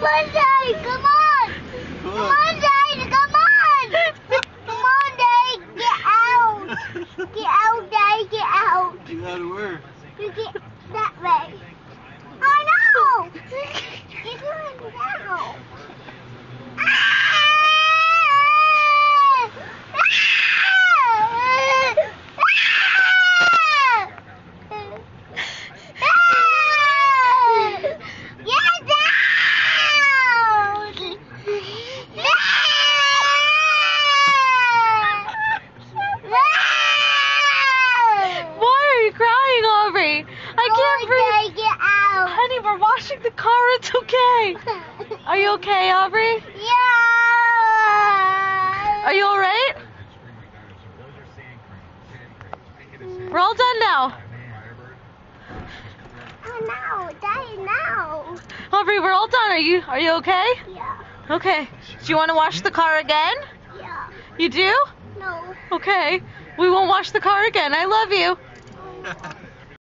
on, Daddy, come on! Come on, Daddy, come on! Come on, Daddy, get out! Get out, Daddy, get out! Get out of where? You get that way. Oh no! Get going down. Honey, we're washing the car. It's okay. Are you okay, Aubrey? Yeah. Are you all right? We're all done now. Oh no, Daddy, no. Aubrey, we're all done. Are you okay? Yeah. Okay. Do you want to wash the car again? Yeah. You do? No. Okay. We won't wash the car again. I love you.